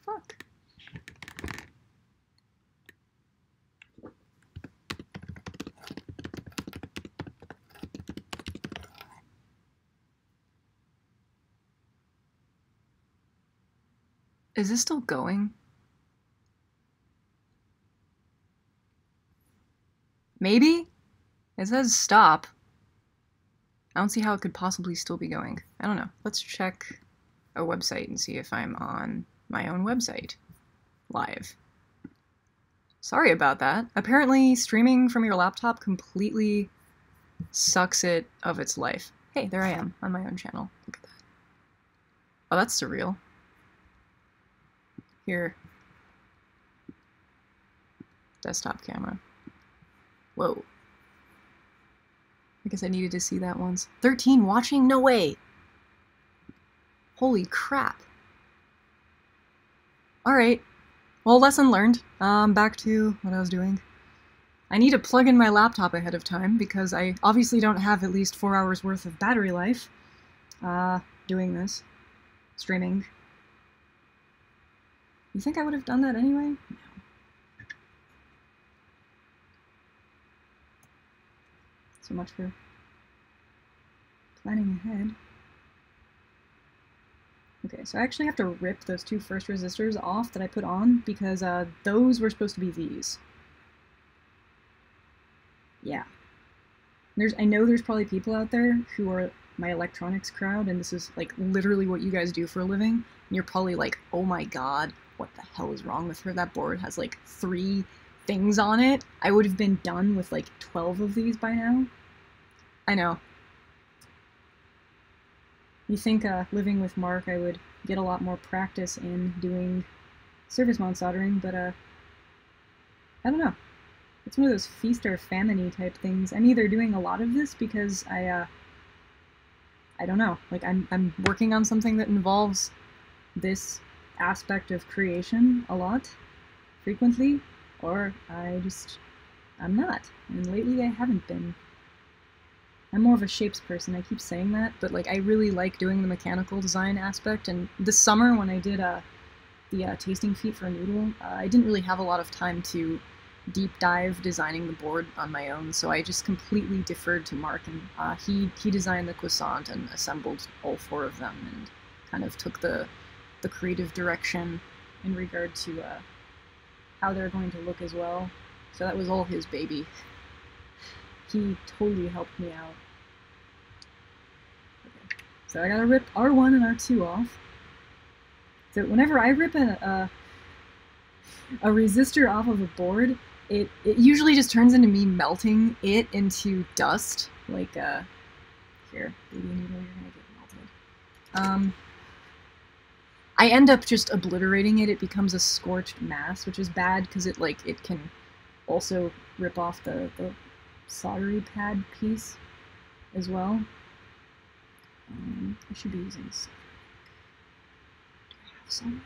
fuck? Is this still going? Maybe? It says stop. I don't see how it could possibly still be going. I don't know. Let's check a website and see if I'm on my own website live. Sorry about that. Apparently streaming from your laptop completely sucks it of its life. Hey, there I am on my own channel. Look at that. Oh, that's surreal. Here. Desktop camera. Whoa. I guess I needed to see that once. 13 watching? No way! Holy crap. Alright. Well, lesson learned. Back to what I was doing. I need to plug in my laptop ahead of time because I obviously don't have at least 4 hours worth of battery life doing this. Streaming. You think I would have done that anyway? No. So much for planning ahead. Okay, so I actually have to rip those two first resistors off that I put on because those were supposed to be these. Yeah. I know there's probably people out there who are my electronics crowd, and this is like literally what you guys do for a living, and you're probably like, oh my god, what the hell is wrong with her? That board has like 3 things on it. I would have been done with like 12 of these by now. I know. You think living with Mark I would get a lot more practice in doing surface mount soldering, but I don't know. It's one of those feast or famine-y type things. I'm either doing a lot of this because I don't know, like I'm working on something that involves this aspect of creation a lot, frequently, or I'm not. And lately I haven't been. I'm more of a shapes person, I keep saying that, but like I really like doing the mechanical design aspect, and this summer when I did the tasting feat for Noodle, I didn't really have a lot of time to deep dive designing the board on my own, so I just completely deferred to Mark, and he designed the croissant and assembled all 4 of them, and kind of took the creative direction in regard to how they're going to look as well. So that was all his baby. He totally helped me out. Okay. So I gotta rip R1 and R2 off. So whenever I rip a resistor off of a board, it usually just turns into me melting it into dust. Like, here, baby Noodle, you're gonna get melted. I end up just obliterating it. It becomes a scorched mass, which is bad because it can also rip off the soldery pad piece as well. I should be using some. Do I have some?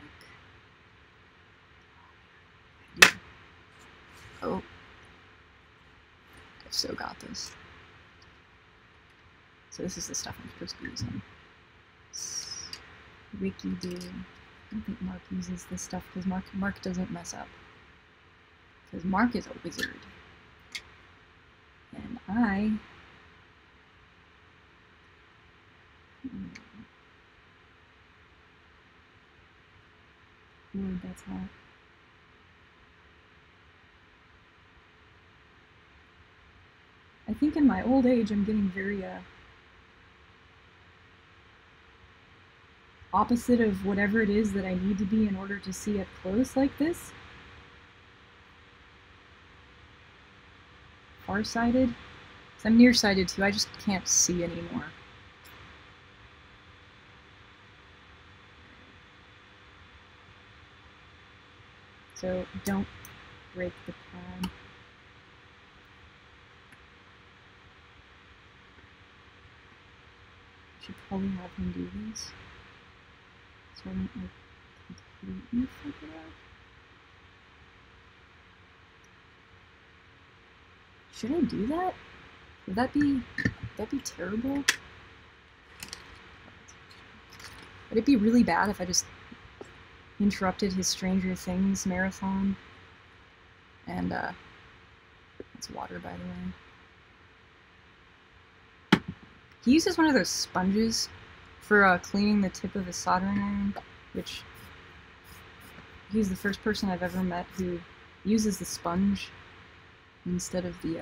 I do. Oh. I've so got this. So this is the stuff I'm supposed to be using. Ricky dude. I don't think Mark uses this stuff because Mark doesn't mess up. Because Mark is a wizard. And I... Lord, that's hot. I think in my old age I'm getting very, opposite of whatever it is that I need to be in order to see up close like this. Far-sighted? Because I'm nearsighted too, I just can't see anymore. So don't break the pad. Should probably have him do this. So I don't like completely fuck it up. Should I do that? Would that be terrible? Would it be really bad if I just interrupted his Stranger Things marathon. And that's water, by the way. He uses one of those sponges for cleaning the tip of his soldering iron, which he's the first person I've ever met who uses the sponge instead of the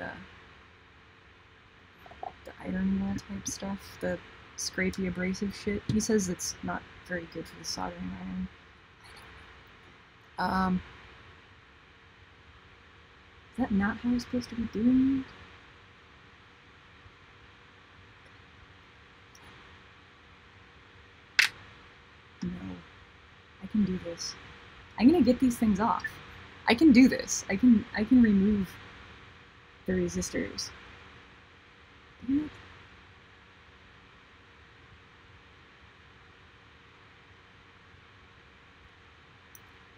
iron wall type stuff, the scrapey abrasive shit. He says it's not very good for the soldering iron. Is that not how we're supposed to be doing it? No. I can do this. I'm gonna get these things off. I can do this. I can remove the resistors. Damn it.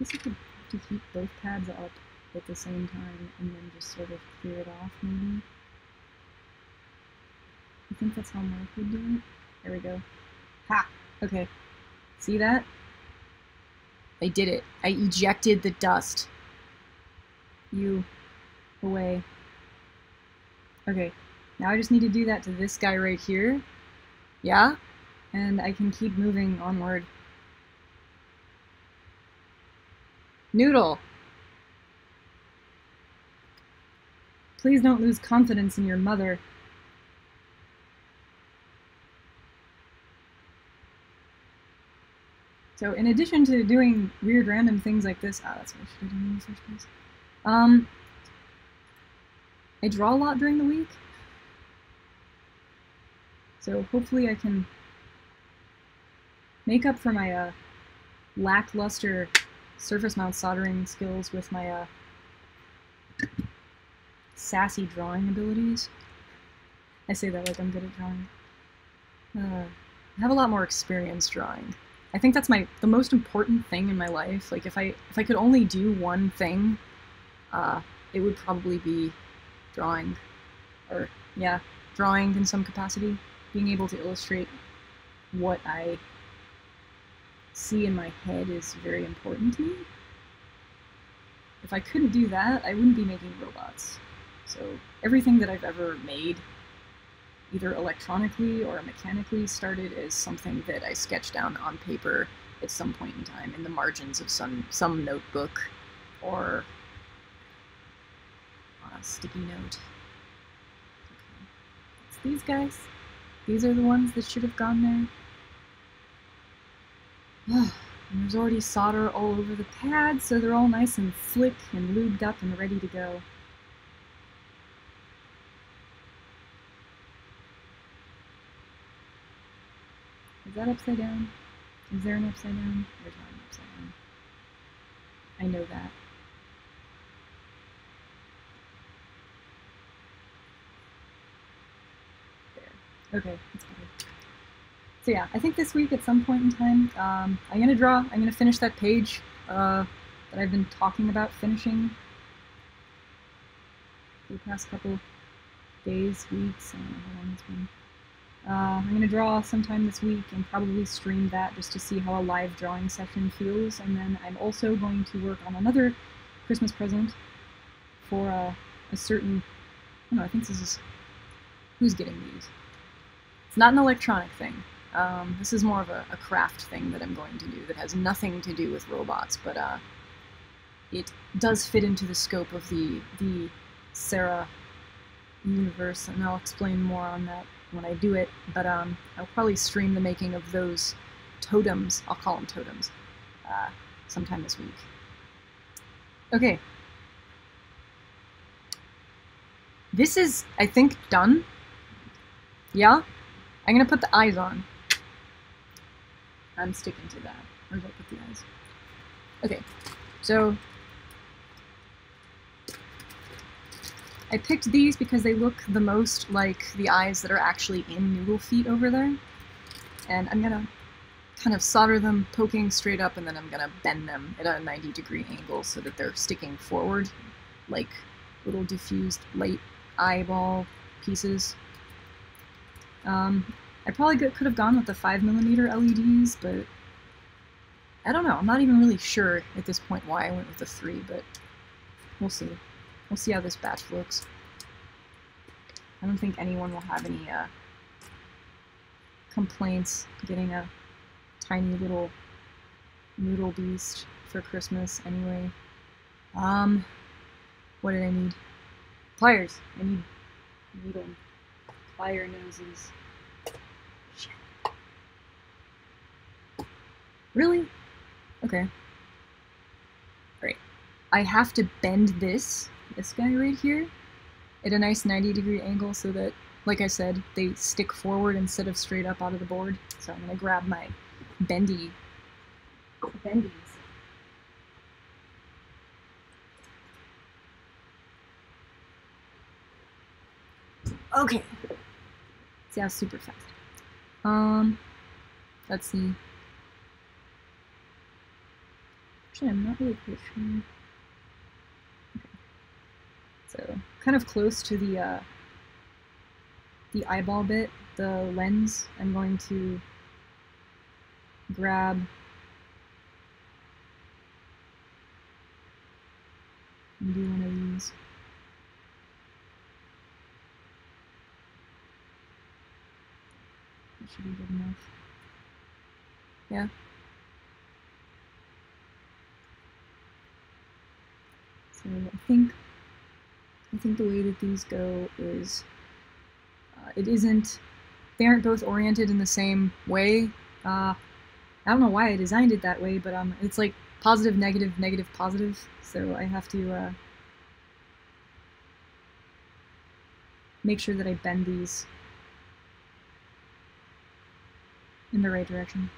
I guess I could have to heat both pads up at the same time and then just sort of clear it off, maybe. I think that's how Mark would do it. There we go. Ha! Okay. See that? I did it. I ejected the dust. You. Away. Okay. Now I just need to do that to this guy right here. Yeah? And I can keep moving onward. Noodle! Please don't lose confidence in your mother. So in addition to doing weird random things like this, that's what I should have done in the first place. I draw a lot during the week. So hopefully I can make up for my lackluster surface mount soldering skills with my sassy drawing abilities. I say that like I'm good at drawing. I have a lot more experience drawing. I think that's the most important thing in my life. Like if I could only do one thing, it would probably be drawing. Or yeah, drawing in some capacity. Being able to illustrate what I see in my head is very important to me. If I couldn't do that, I wouldn't be making robots. So everything that I've ever made, either electronically or mechanically, started as something that I sketched down on paper at some point in time in the margins of some notebook or on a sticky note. Okay. It's these guys. These are the ones that should have gone there. And there's already solder all over the pads, so they're all nice and slick and lubed up and ready to go. Is that upside down? Is there an upside down? There's not an upside down. I know that. There. Okay, that's better. So yeah, I think this week at some point in time, I'm gonna draw. I'm gonna finish that page that I've been talking about finishing for the past couple days, weeks. I don't know how long it's been. I'm going to draw sometime this week and probably stream that just to see how a live drawing session feels, and then I'm also going to work on another Christmas present for a certain, I don't know, I think this is, who's getting these? It's not an electronic thing. This is more of a craft thing that I'm going to do that has nothing to do with robots, but it does fit into the scope of the Sarah universe, and I'll explain more on that when I do it, but I'll probably stream the making of those totems, I'll call them totems, sometime this week. Okay. This is, I think, done. Yeah? I'm gonna put the eyes on. I'm sticking to that. Where did I put the eyes? Okay, so I picked these because they look the most like the eyes that are actually in Noodle feet over there. And I'm gonna kind of solder them poking straight up, and then I'm gonna bend them at a 90-degree angle so that they're sticking forward like little diffused light eyeball pieces. I probably could have gone with the 5mm LEDs, but I don't know. I'm not even really sure at this point why I went with the 3, but we'll see. We'll see how this batch looks. I don't think anyone will have any complaints getting a tiny little noodle beast for Christmas anyway. What did I need? Pliers. I need needle plier noses. Shit. Really? Okay. Great. I have to bend this guy right here at a nice 90-degree angle so that, like I said, they stick forward instead of straight up out of the board. So I'm gonna grab my bendies. Okay. See, I was super fast. Let's see. Actually, I'm not really quite sure. Okay. So, kind of close to the eyeball bit, the lens, I'm going to grab and do one of these. That should be good enough. Yeah. So I think the way that these go is they aren't both oriented in the same way. I don't know why I designed it that way, but it's like positive, negative, negative, positive. So I have to make sure that I bend these in the right direction.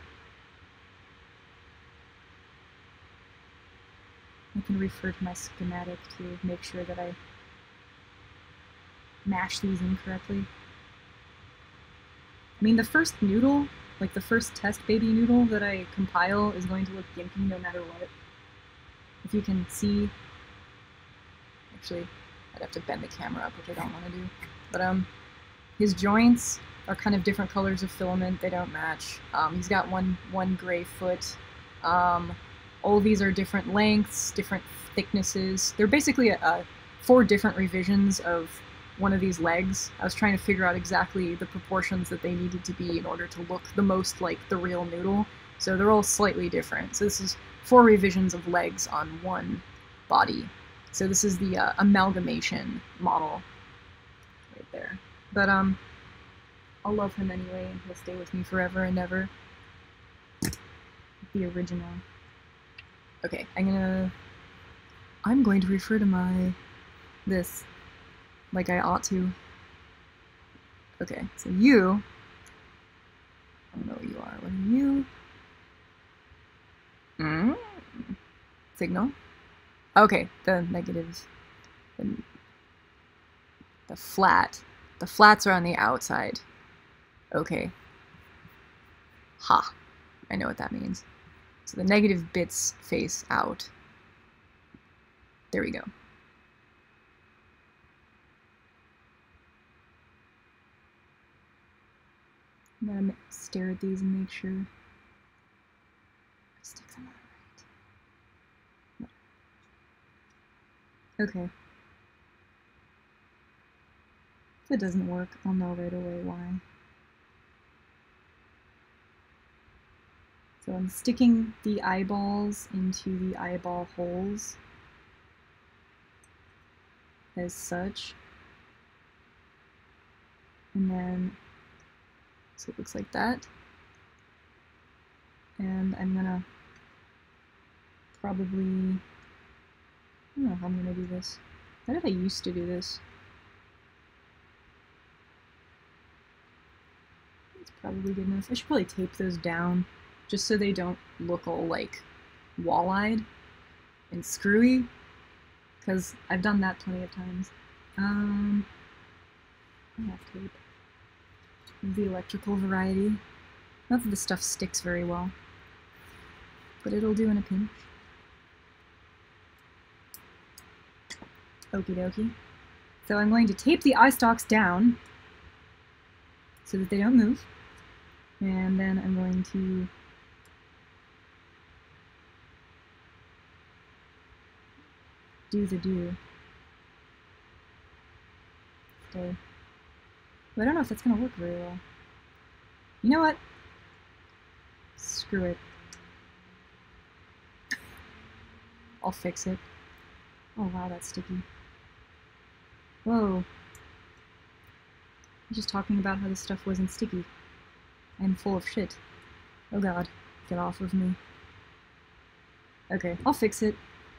I can refer to my schematic to make sure that I mash these in correctly. I mean, the first noodle, like the first test baby noodle that I compile is going to look gimpy no matter what. If you can see, actually, I'd have to bend the camera up, which I don't want to do. But his joints are kind of different colors of filament. They don't match. He's got one gray foot. All of these are different lengths, different thicknesses. They're basically 4 different revisions of one of these legs. I was trying to figure out exactly the proportions that they needed to be in order to look the most like the real noodle. So they're all slightly different. So this is 4 revisions of legs on one body. So this is the amalgamation model right there. But I'll love him anyway, and he'll stay with me forever and ever. The original. Okay, I'm going to refer to this like I ought to. Okay, so you, I don't know what you are. What are you? Signal? Okay, the negatives. The flat. The flats are on the outside. Okay. Ha. I know what that means. So the negative bits face out. There we go. I'm gonna stare at these and make sure I stick them on right. Okay. If it doesn't work, I'll know right away why. So I'm sticking the eyeballs into the eyeball holes as such. And then, so it looks like that. And I'm gonna probably, I don't know how I'm gonna do this. How did I used to do this? It's probably good enough. I should probably tape those down just so they don't look all like wall-eyed and screwy, because I've done that plenty of times. I have tape. The electrical variety. Not that the stuff sticks very well, but it'll do in a pinch. Okie dokie. So I'm going to tape the eye stalks down so that they don't move, and then I'm going to do the do. Stay. But I don't know if that's gonna work very well. You know what? Screw it. I'll fix it. Oh wow, that's sticky. Whoa. I'm just talking about how this stuff wasn't sticky. I'm full of shit. Oh god, get off of me. Okay, I'll fix it.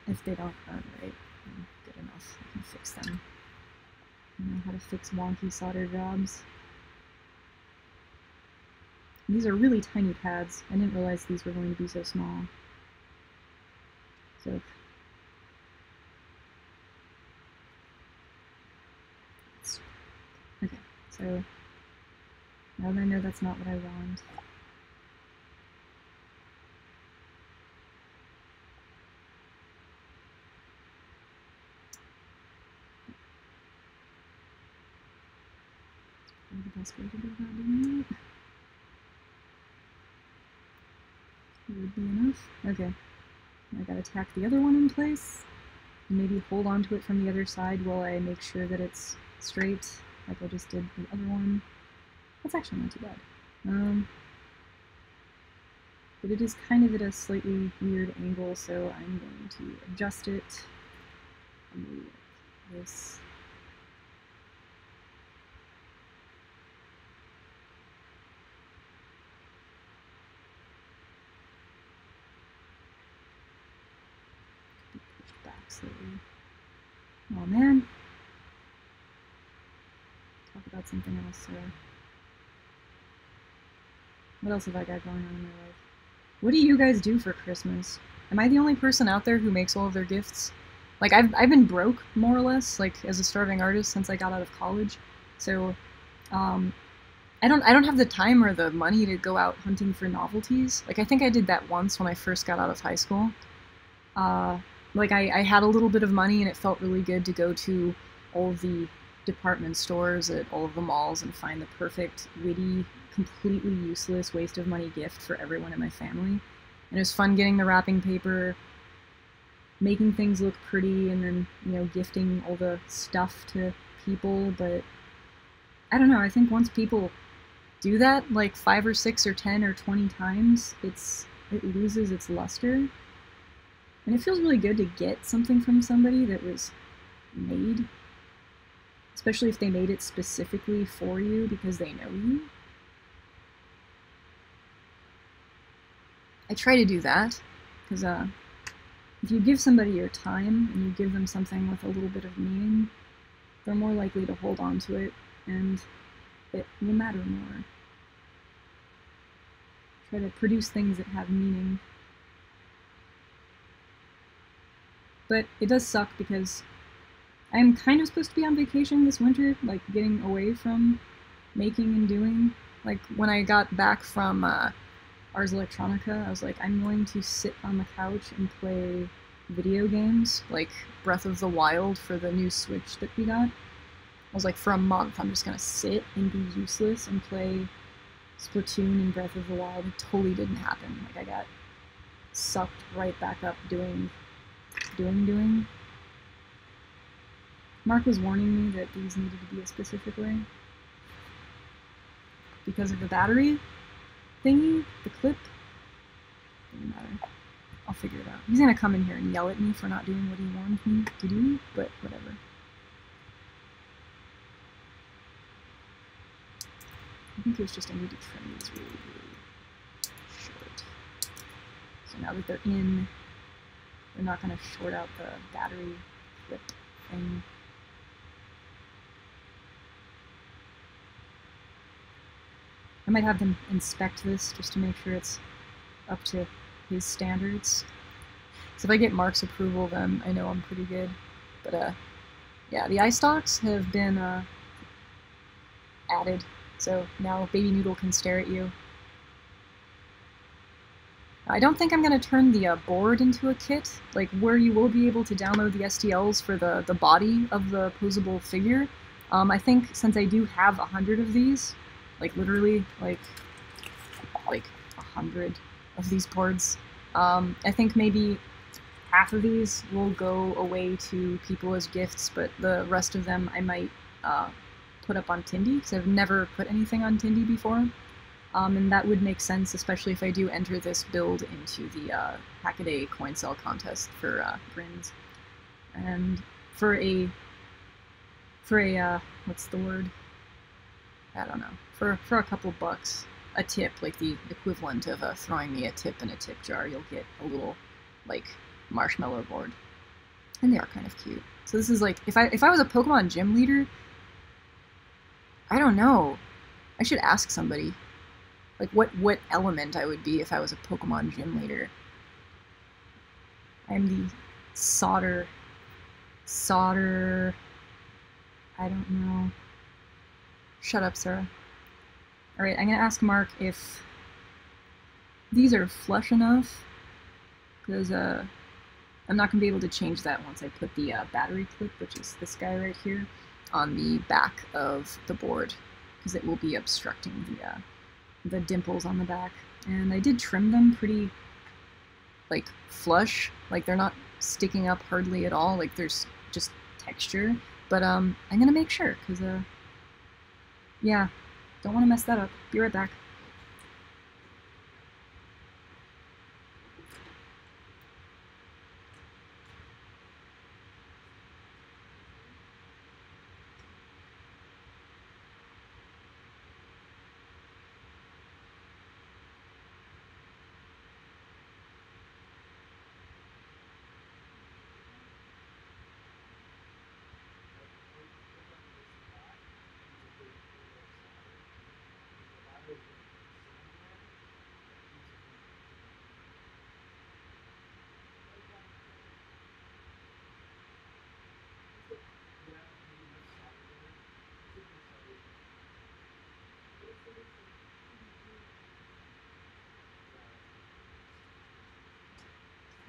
If they don't run right, good enough. I can fix them. I know how to fix wonky solder jobs. And these are really tiny pads. I didn't realize these were going to be so small. So okay, so now that I know that's not what I want. That's the best way to go about doing it. Weirdly enough. Okay. I gotta tack the other one in place. Maybe hold on to it from the other side while I make sure that it's straight, like I just did the other one. That's actually not too bad. But it is kind of at a slightly weird angle, so I'm going to adjust it. Move this. Pushed back slightly. Oh man. Talk about something else. What else have I got going on in my life? What do you guys do for Christmas? Am I the only person out there who makes all of their gifts? Like, I've been broke, more or less, like, as a starving artist since I got out of college. So, I don't have the time or the money to go out hunting for novelties. Like, I think I did that once when I first got out of high school. Like, I had a little bit of money and it felt really good to go to all of the department stores at all of the malls and find the perfect, witty, completely useless waste of money gift for everyone in my family. And it was fun getting the wrapping paper, making things look pretty, and then, you know, gifting all the stuff to people. But I don't know, I think once people do that like 5 or 6 or 10 or 20 times, it loses its luster. And it feels really good to get something from somebody that was made, especially if they made it specifically for you because they know you. I try to do that, because if you give somebody your time and you give them something with a little bit of meaning, they're more likely to hold on to it, and it will matter more. Try to produce things that have meaning. But it does suck because I'm kind of supposed to be on vacation this winter, like getting away from making and doing. Like when I got back from Ars Electronica, I was like, I'm going to sit on the couch and play video games, like Breath of the Wild for the new Switch that we got. I was like, for a month, I'm just gonna sit and be useless and play Splatoon and Breath of the Wild. It totally didn't happen. Like, I got sucked right back up doing. Mark was warning me that these needed to be a specific way because of the battery thingy, the clip. Doesn't matter. I'll figure it out. He's gonna come in here and yell at me for not doing what he wanted me to do, but whatever. I think it was just I need to trim these really, really short. So now that they're in, they're not gonna short out the battery clip thing. I might have them inspect this just to make sure it's up to his standards. So if I get Mark's approval, then I know I'm pretty good. But yeah, the eye stalks have been added, so now Baby Noodle can stare at you. I don't think I'm going to turn the board into a kit, like where you will be able to download the STLs for the body of the posable figure. I think since I do have 100 of these, like literally like 100 of these boards, I think maybe half of these will go away to people as gifts, but the rest of them I might put up on Tindy, because I've never put anything on Tindy before. And that would make sense, especially if I do enter this build into the Hackaday coin sell contest for Grins. And for a what's the word? I don't know. For a couple bucks, a tip, like the equivalent of throwing me a tip in a tip jar, you'll get a little, like, marshmallow board. And they are kind of cute. So this is like, if I was a Pokemon gym leader, I don't know. I should ask somebody. Like, what element I would be if I was a Pokemon gym leader. I'm the solder... I don't know. Shut up, Sarah. Alright, I'm gonna ask Mark if these are flush enough, because I'm not gonna be able to change that once I put the battery clip, which is this guy right here, on the back of the board, because it will be obstructing the dimples on the back. And I did trim them pretty, like, flush, like they're not sticking up hardly at all, like there's just texture, but I'm gonna make sure, because yeah, don't want to mess that up. Be right back.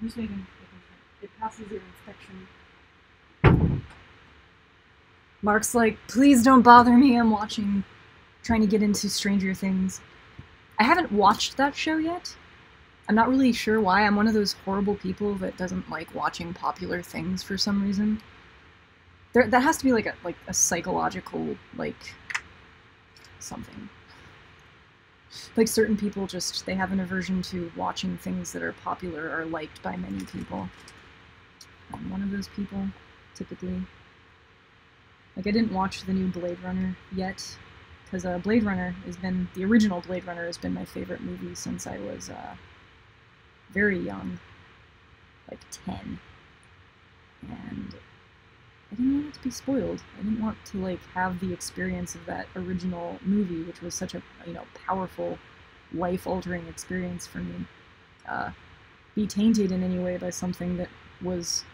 I'm just making it passes your inspection. Mark's like, please don't bother me, I'm trying to get into Stranger Things. I haven't watched that show yet. I'm not really sure why. I'm one of those horrible people that doesn't like watching popular things for some reason. That has to be like a psychological, like, something. Like, certain people just, they have an aversion to watching things that are popular or liked by many people. I'm one of those people, typically. Like, I didn't watch the new Blade Runner yet, because the original Blade Runner has been my favorite movie since I was very young, like 10. And I didn't want it to be spoiled. I didn't want to, like, have the experience of that original movie, which was such a, powerful, life-altering experience for me, be tainted in any way by something that was,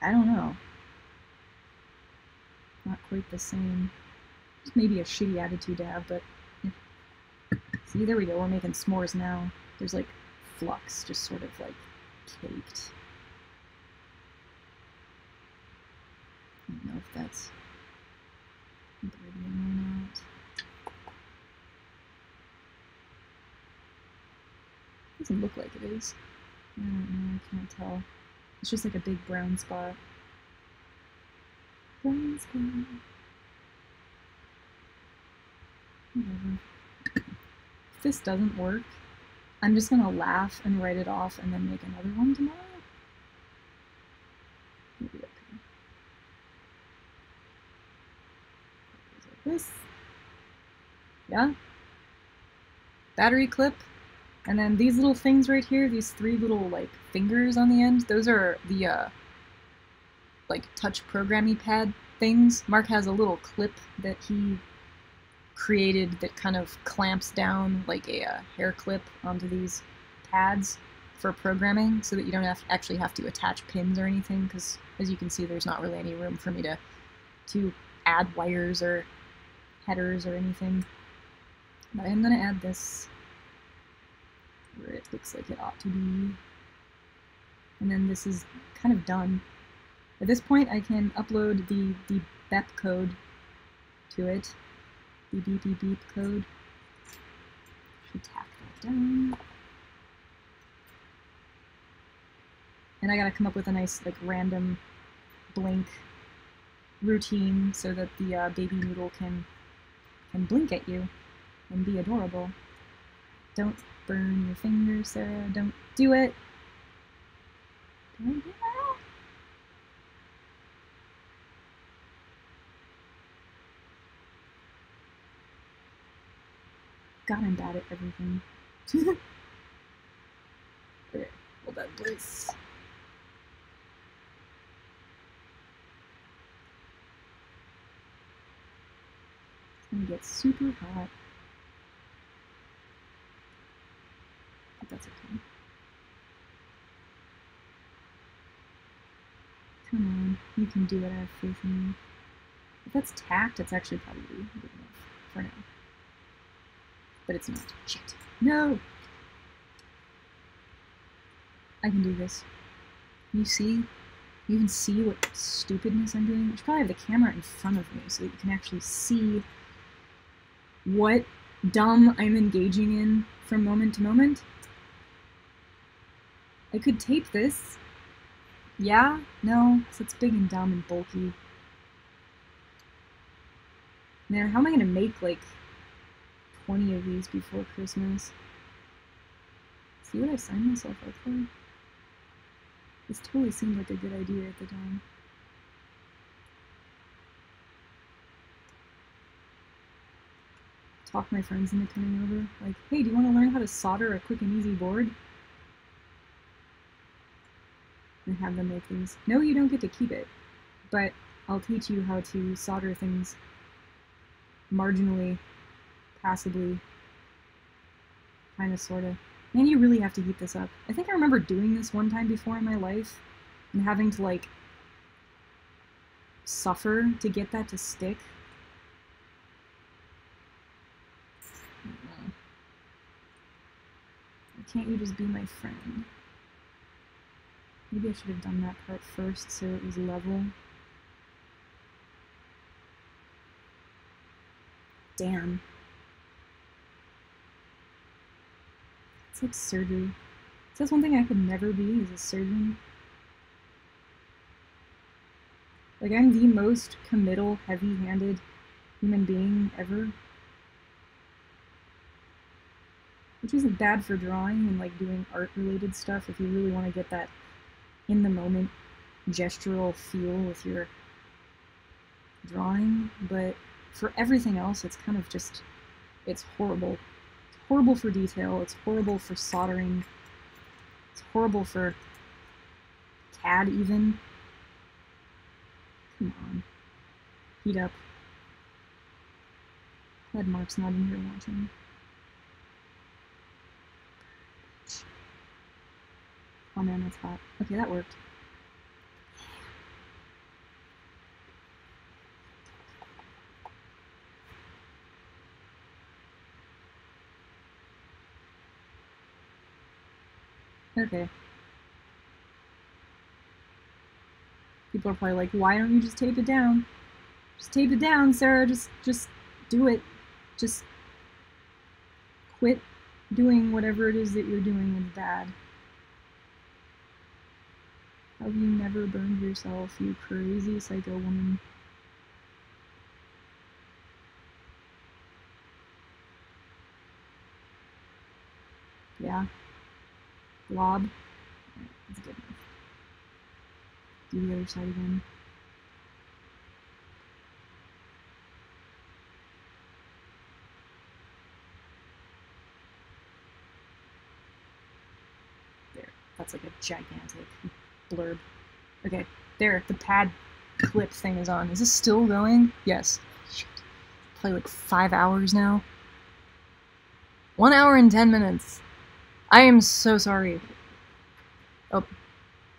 I don't know, not quite the same. Just maybe a shitty attitude to have, but yeah. See, there we go, we're making s'mores now. There's, like, flux just sort of, like, caked. I don't know if that's burning or not. Doesn't look like it is. I don't know, I can't tell. It's just like a big brown spot. Brown spot. Whatever. If this doesn't work, I'm just gonna laugh and write it off and then make another one tomorrow. Maybe up here. Like this. Yeah. Battery clip. And then these little things right here, these 3 little, like, fingers on the end, those are the, like, touch programming pad things. Mark has a little clip that he created that kind of clamps down, like a hair clip onto these pads for programming, so that you don't actually have to attach pins or anything, because, as you can see, there's not really any room for me to add wires or headers or anything. But I am going to add this where it looks like it ought to be. And then this is kind of done. At this point, I can upload the BEP code to it. The beep beep beep code. Should tack that down. And I gotta come up with a nice, like, random blink routine so that the baby noodle can blink at you and be adorable. Don't burn your fingers, Sarah. Don't do it. Don't do that. God, I'm bad at everything. Okay, hold that place. It's gonna get super hot. But that's okay. Come on, you can do it, I have faith in you. If that's tacked, it's actually probably good enough for now. But it's not. Shit. No! I can do this. You see? You can see what stupidness I'm doing? I should probably have the camera in front of me so that you can actually see what dumb I'm engaging in from moment to moment. I could tape this. Yeah? No? So it's big and dumb and bulky. Man, how am I gonna make, like, 20 of these before Christmas? See what I signed myself up for? This totally seemed like a good idea at the time. Talk my friends into coming over. Like, hey, do you want to learn how to solder a quick and easy board? And have them make these. No, you don't get to keep it. But I'll teach you how to solder things marginally, passably, kind of, sort of. Man, you really have to keep this up. I think I remember doing this one time before in my life and having to, like, suffer to get that to stick. I don't know. Can't you just be my friend? Maybe I should have done that part first so it was level. Damn. It's like surgery. Is that one thing I could never be, is a surgeon? Like, I'm the most committal, heavy-handed human being ever. Which isn't bad for drawing and, like, doing art-related stuff if you really want to get that in-the-moment gestural feel with your drawing, but for everything else, it's kind of just, it's horrible. It's horrible for detail, it's horrible for soldering, it's horrible for CAD even. Come on. Heat up. Glad Mark's not in here watching. Oh man, that's hot. Okay, that worked. Okay. People are probably like, why don't you just tape it down? Just tape it down, Sarah. Just do it. Just quit doing whatever it is that you're doing is bad. Have you never burned yourself, you crazy psycho woman? Yeah. Blob. Alright, that's good enough. Do the other side again. There. That's like a gigantic blurb. Okay, there, the pad clip thing is on. Is this still going? Yes. Shit. Play like 5 hours now. 1 hour and 10 minutes. I am so sorry. Oh,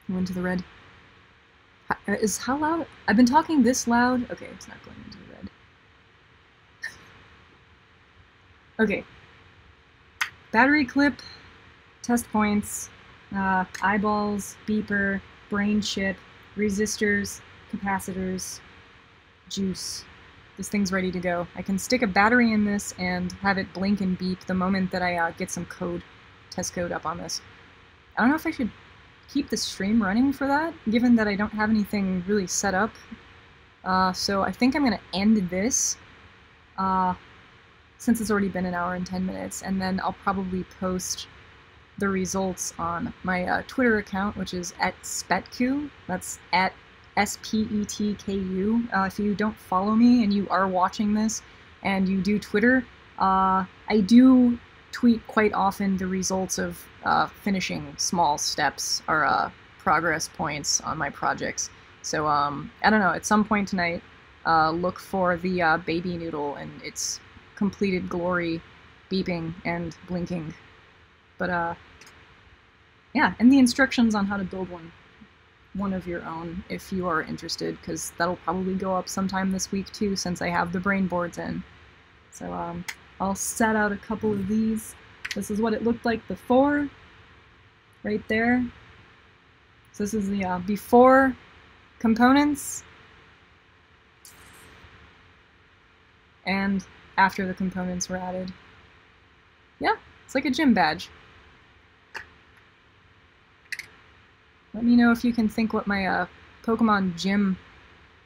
went to the red. Is how loud? I've been talking this loud. Okay, it's not going into the red. Okay. Battery clip, test points, eyeballs, beeper, brain chip, resistors, capacitors, juice. This thing's ready to go. I can stick a battery in this and have it blink and beep the moment that I get some code, test code up on this. I don't know if I should keep the stream running for that, given that I don't have anything really set up. So I think I'm going to end this, since it's already been an hour and 10 minutes, and then I'll probably post the results on my Twitter account, which is @spetku. That's at SPETKU. If you don't follow me and you are watching this and you do Twitter, I do tweet quite often the results of finishing small steps or progress points on my projects. So I don't know, at some point tonight, look for the baby noodle and its completed glory beeping and blinking. But yeah, and the instructions on how to build one of your own if you are interested, because that'll probably go up sometime this week too, since I have the brain boards in. So I'll set out a couple of these. This is what it looked like before, right there. So this is the before components and after the components were added. Yeah, it's like a gym badge. Let me know if you can think what my Pokemon gym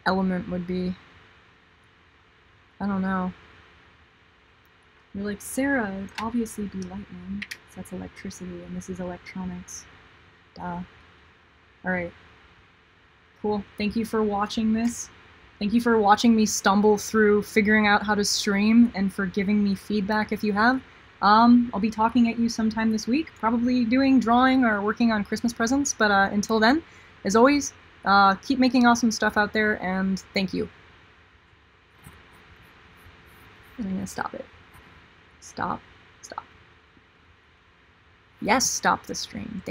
element would be. I don't know. You're like, Sarah, it would obviously be lightning. So that's electricity, and this is electronics. Duh. Alright. Cool. Thank you for watching this. Thank you for watching me stumble through figuring out how to stream, and for giving me feedback if you have. I'll be talking at you sometime this week, probably doing drawing or working on Christmas presents, but until then, as always, keep making awesome stuff out there, and thank you. And I'm gonna stop it. Stop. Stop. Yes, stop the stream.